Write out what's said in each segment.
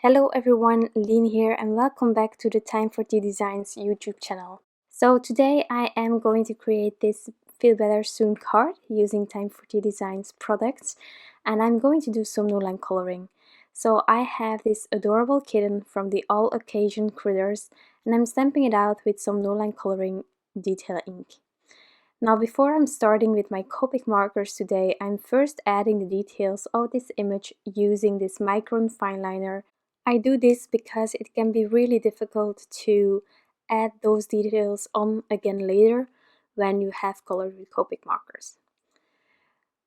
Hello everyone, Lien here and welcome back to the Time for Tea Designs YouTube channel. So today I am going to create this Feel Better Soon card using Time for Tea Designs products, and I'm going to do some Noline coloring. So I have this adorable kitten from the All Occasion Critters and I'm stamping it out with some Noline coloring detail ink. Now before I'm starting with my Copic markers today, I'm first adding the details of this image using this MICRON Fineliner. I do this because it can be really difficult to add those details on again later when you have colored with Copic markers.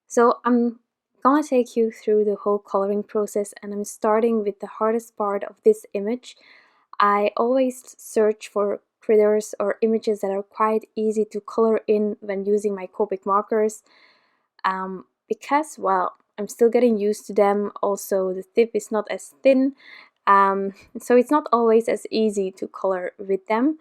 So I'm gonna take you through the whole coloring process, and I'm starting with the hardest part of this image. I always search for critters or images that are quite easy to color in when using my Copic markers because, well, I'm still getting used to them. Also, the tip is not as thin, so it's not always as easy to color with them.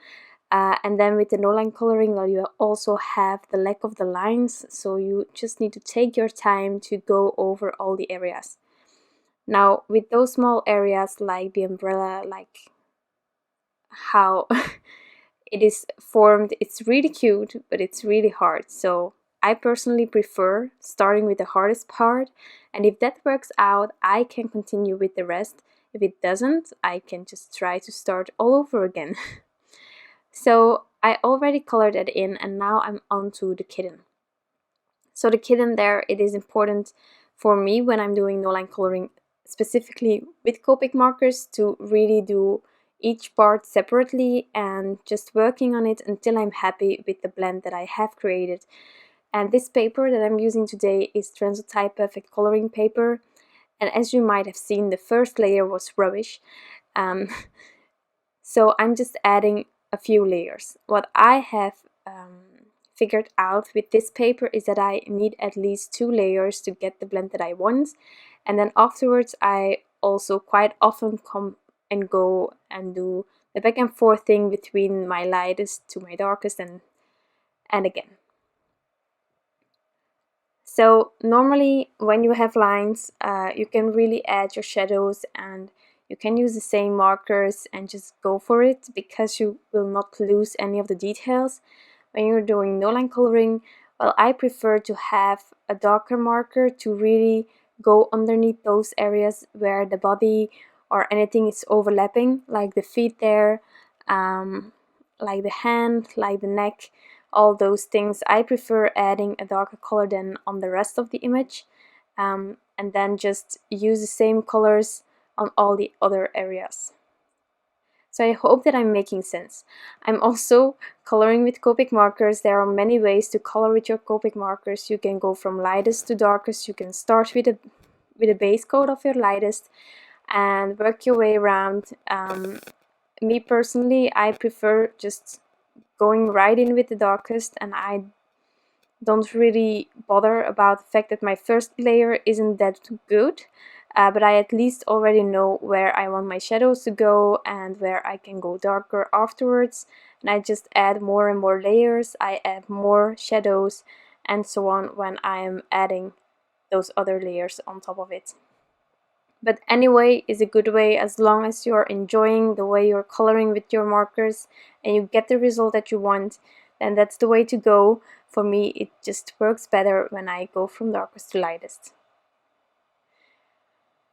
And then with the no-line coloring, well, you also have the lack of the lines, so you just need to take your time to go over all the areas. Now, with those small areas like the umbrella, like how it is formed, it's really cute, but it's really hard. So I personally prefer starting with the hardest part, and if that works out, I can continue with the rest. If it doesn't, I can just try to start all over again. So I already colored that in, and now I'm on to the kitten. So the kitten there, it is important for me when I'm doing no-line coloring, specifically with Copic markers, to really do each part separately and just working on it until I'm happy with the blend that I have created. And this paper that I'm using today is Transotype Perfect Coloring Paper. And as you might have seen, the first layer was rubbish. So I'm just adding a few layers. What I have figured out with this paper is that I need at least 2 layers to get the blend that I want. And then afterwards I also quite often come and go and do the back and forth thing between my lightest to my darkest and again. So normally when you have lines, you can really add your shadows and you can use the same markers and just go for it because you will not lose any of the details. When you're doing no-line coloring, well, I prefer to have a darker marker to really go underneath those areas where the body or anything is overlapping, like the feet there, like the hand, like the neck, all those things. I prefer adding a darker color than on the rest of the image, and then just use the same colors on all the other areas. So I hope that I'm making sense. I'm also coloring with Copic markers. There are many ways to color with your Copic markers. You can go from lightest to darkest. You can start with a base coat of your lightest and work your way around. Me personally, I prefer just going right in with the darkest, and I don't really bother about the fact that my first layer isn't that good. But I at least already know where I want my shadows to go and where I can go darker afterwards. And I just add more and more layers, I add more shadows and so on when I am adding those other layers on top of it. But anyway, is a good way as long as you're enjoying the way you're coloring with your markers and you get the result that you want, then that's the way to go. For me, it just works better when I go from darkest to lightest.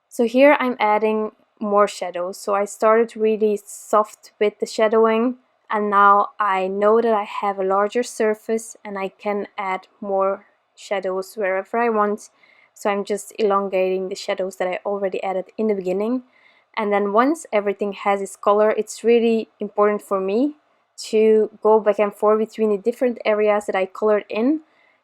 So here I'm adding more shadows. So I started really soft with the shadowing, and now I know that I have a larger surface and I can add more shadows wherever I want. So I'm just elongating the shadows that I already added in the beginning. And then once everything has its color, it's really important for me to go back and forth between the different areas that I colored in,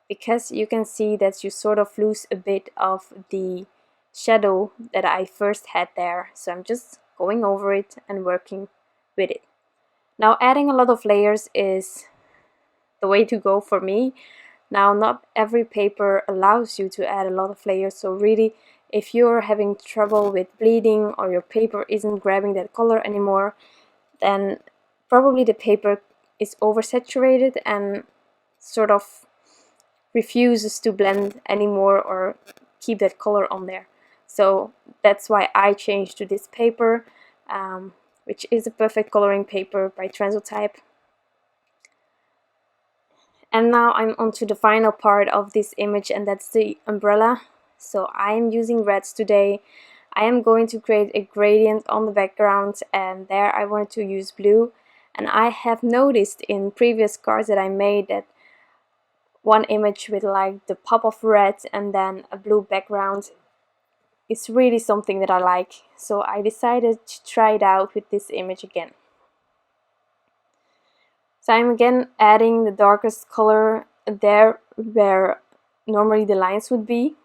because you can see that you sort of lose a bit of the shadow that I first had there. So I'm just going over it and working with it. Now adding a lot of layers is the way to go for me. Now not every paper allows you to add a lot of layers, so really if you're having trouble with bleeding or your paper isn't grabbing that color anymore, then probably the paper is oversaturated and sort of refuses to blend anymore or keep that color on there. So that's why I changed to this paper, which is a perfect coloring paper by Transotype. And now I'm on to the final part of this image, and that's the umbrella. So I am using reds today. I am going to create a gradient on the background, and there I wanted to use blue. And I have noticed in previous cards that I made that one image with like the pop of red and then a blue background is really something that I like. So I decided to try it out with this image again. So I'm again adding the darkest color there where normally the lines would be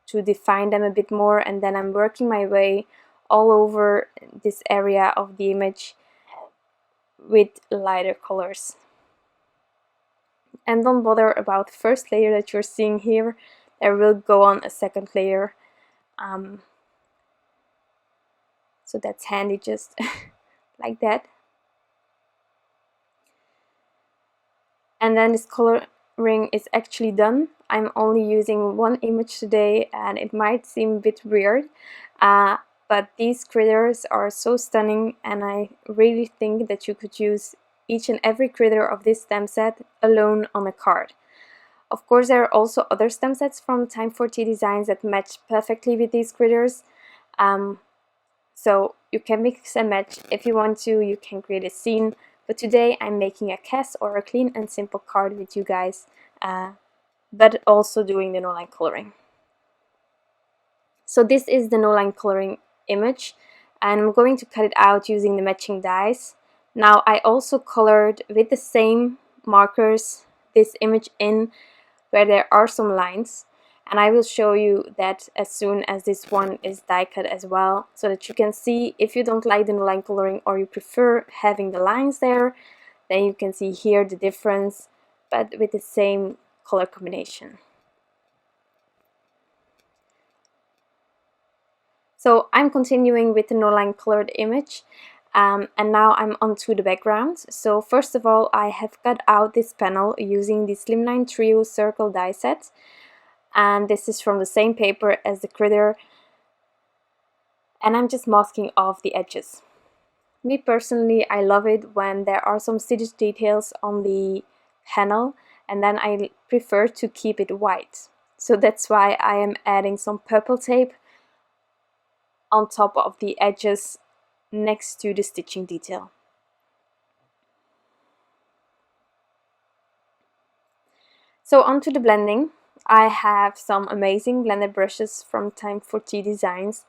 to define them a bit more, and then I'm working my way all over this area of the image with lighter colors. And don't bother about the first layer that you're seeing here, there will go on a second layer. So that's handy, just like that. And then this coloring is actually done. I'm only using one image today, and it might seem a bit weird, but these critters are so stunning, and I really think that you could use each and every critter of this stamp set alone on a card. Of course, there are also other stamp sets from Time for Tea Designs that match perfectly with these critters. So you can mix and match if you want to, you can create a scene. But today I'm making a CAS or a clean and simple card with you guys, but also doing the no-line coloring. So this is the no-line coloring image, and I'm going to cut it out using the matching dies. Now I also colored with the same markers this image in where there are some lines, and I will show you that as soon as this one is die cut as well, so that you can see if you don't like the no-line coloring or you prefer having the lines there, then you can see here the difference, but with the same color combination. So I'm continuing with the no-line colored image, and now I'm onto the background. So first of all, I have cut out this panel using the Slimline Trio Circle die set, and this is from the same paper as the critter, and I'm just masking off the edges. Me personally, I love it when there are some stitch details on the panel, and then I prefer to keep it white. So that's why I am adding some purple tape on top of the edges next to the stitching detail. So onto the blending. I have some amazing blender brushes from Time for Tea Designs,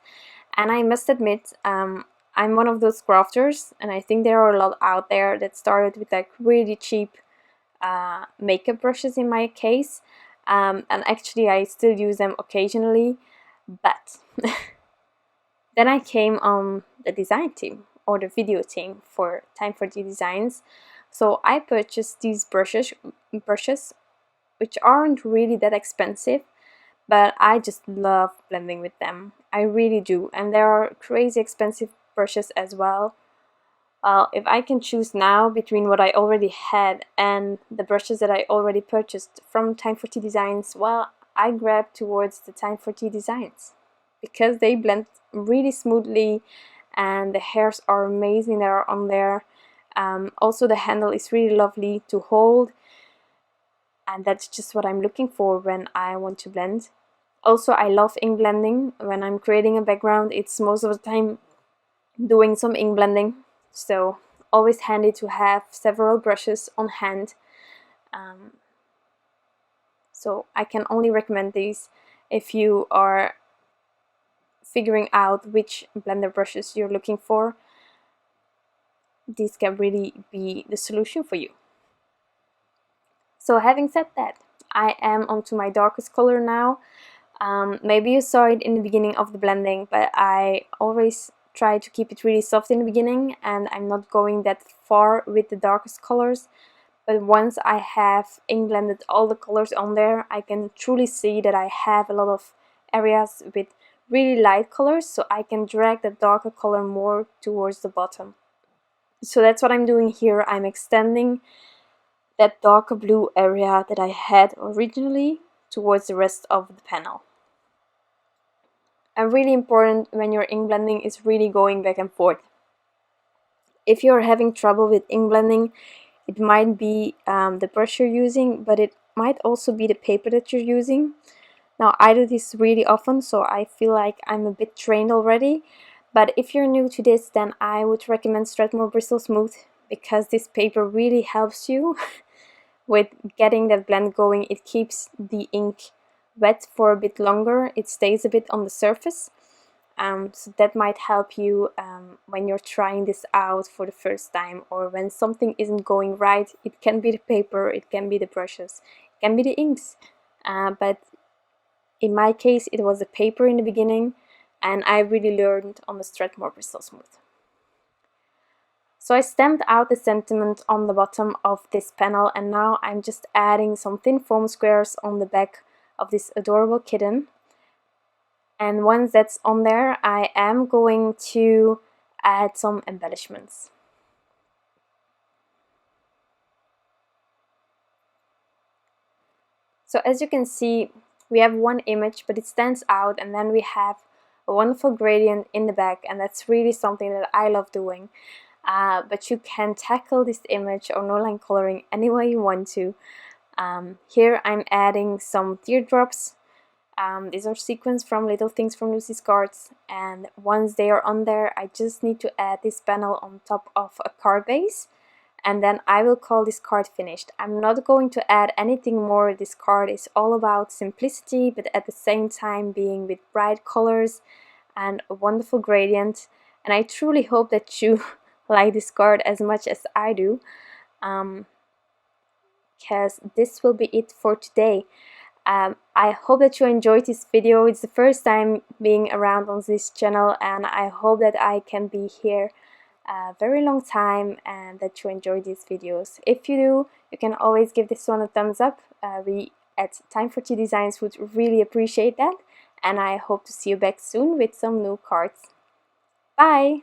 and I must admit, I'm one of those crafters, and I think there are a lot out there that started with like really cheap makeup brushes in my case, and actually I still use them occasionally, but then I came on the design team or the video team for Time for Tea Designs. So I purchased these brushes, which aren't really that expensive, but I just love blending with them. I really do. And there are crazy expensive brushes as well. If I can choose now between what I already had and the brushes that I already purchased from Time for Tea Designs, well, I grab towards the Time for Tea Designs because they blend really smoothly and the hairs are amazing that are on there. Also the handle is really lovely to hold, and that's just what I'm looking for when I want to blend. Also, I love ink blending. When I'm creating a background, it's most of the time doing some ink blending, so always handy to have several brushes on hand. So I can only recommend these if you are figuring out which blender brushes you're looking for. These can really be the solution for you. So having said that, I am onto my darkest color now. Maybe you saw it in the beginning of the blending, but I always try to keep it really soft in the beginning, and I'm not going that far with the darkest colors. But once I have ink blended all the colors on there, I can truly see that I have a lot of areas with really light colors, so I can drag the darker color more towards the bottom. So that's what I'm doing here. I'm extending that darker blue area that I had originally towards the rest of the panel. And really important when you're ink blending is really going back and forth. If you're having trouble with ink blending, it might be the brush you're using, but it might also be the paper that you're using. Now, I do this really often, so I feel like I'm a bit trained already. But if you're new to this, then I would recommend Strathmore Bristol Smooth, because this paper really helps you with getting that blend going. It keeps the ink wet for a bit longer, it stays a bit on the surface. So that might help you when you're trying this out for the first time, or when something isn't going right. It can be the paper, it can be the brushes, it can be the inks, but in my case it was the paper in the beginning, and I really learned on the Strathmore Bristol Smooth. So I stamped out the sentiment on the bottom of this panel, and now I'm just adding some thin foam squares on the back of this adorable kitten. And once that's on there, I am going to add some embellishments. So as you can see, we have one image, but it stands out, and then we have a wonderful gradient in the back, and that's really something that I love doing. But you can tackle this image or Noline coloring any way you want to. Here I'm adding some teardrops. These are sequins from Little Things from Lucy's cards, and once they are on there, I just need to add this panel on top of a card base, and then I will call this card finished. I'm not going to add anything more. This card is all about simplicity, but at the same time being with bright colors and a wonderful gradient, and I truly hope that you like this card as much as I do, because this will be it for today. I hope that you enjoyed this video. It's the first time being around on this channel, and I hope that I can be here a very long time and that you enjoy these videos. If you do, you can always give this one a thumbs up. We at Time for Tea Designs would really appreciate that, and I hope to see you back soon with some new cards. Bye!